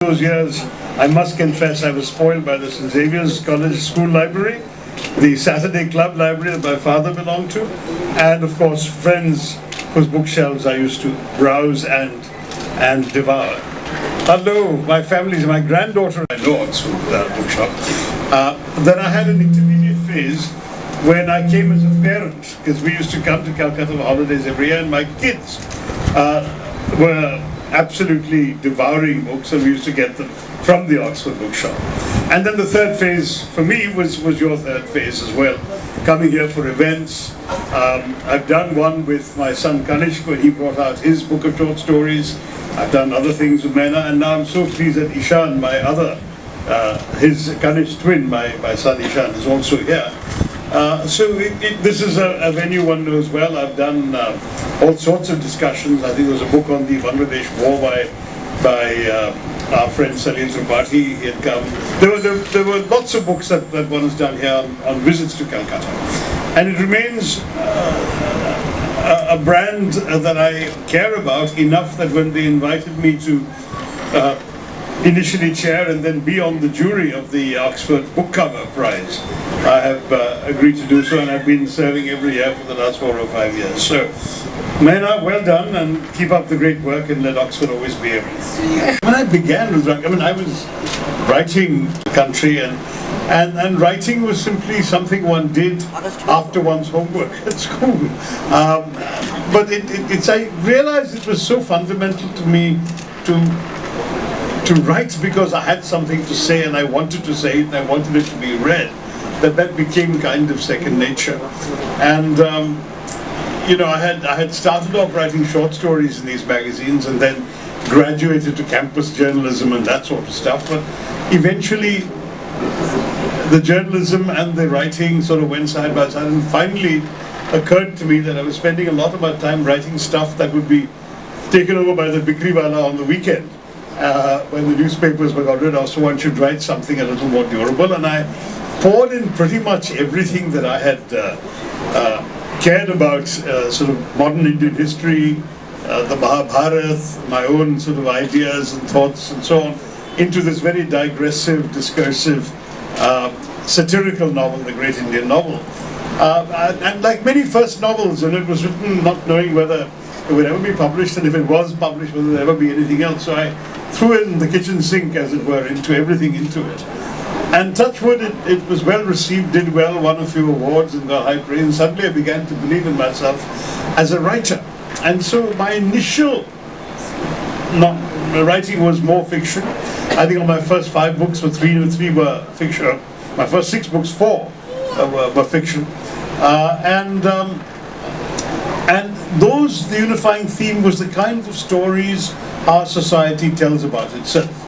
Those years, I must confess, I was spoiled by the St. Xavier's College School Library, the Saturday Club Library that my father belonged to, and of course friends whose bookshelves I used to browse and devour. Although my granddaughter, I know Oxford Bookshop. Then I had an intermediate phase when I came as a parent, because we used to come to Calcutta for holidays every year, and my kids were absolutely devouring books, and we used to get them from the Oxford Bookshop. And then the third phase for me was your third phase as well, coming here for events. I've done one with my son Kanishk when he brought out his book of short stories. I've done other things with Mena, and now I'm so pleased that Ishaan, my other, his Kanishk twin, my son Ishaan, is also here. This is a venue one knows well. I've done all sorts of discussions. I think there was a book on the Bangladesh War by our friend Salil Tripathi. He had come. There were lots of books that one has done here on visits to Calcutta. And it remains a brand that I care about enough that when they invited me to initially chair and then be on the jury of the Oxford Book Cover Prize, I have agreed to do so, and I've been serving every year for the last 4 or 5 years. So, Mena, well done, and keep up the great work, and let Oxford always be everything. When I began with writing, I was writing the country, and writing was simply something one did after one's homework at school. But I realized it was so fundamental to me to write because I had something to say and I wanted to say it and I wanted it to be read, that became kind of second nature. And I had started off writing short stories in these magazines and then graduated to campus journalism and that sort of stuff. But eventually the journalism and the writing sort of went side by side, and finally occurred to me that I was spending a lot of my time writing stuff that would be taken over by the Bikriwala on the weekend. When the newspapers were got rid of, so one should write something a little more durable, and I poured in pretty much everything that I had cared about, sort of modern Indian history, the Mahabharata, my own sort of ideas and thoughts and so on, into this very digressive, discursive, satirical novel, the Great Indian Novel. And like many first novels, it was written not knowing whether it would ever be published, and if it was published, whether there would ever be anything else. So I threw in the kitchen sink, as it were, into everything into it. And touch wood, it was well received, did well, won a few awards and got high praise. And suddenly I began to believe in myself as a writer. And so my initial writing was more fiction. I think on my first 5 books, three were fiction. My first 6 books, 4 were fiction. And the unifying theme was the kind of stories our society tells about itself.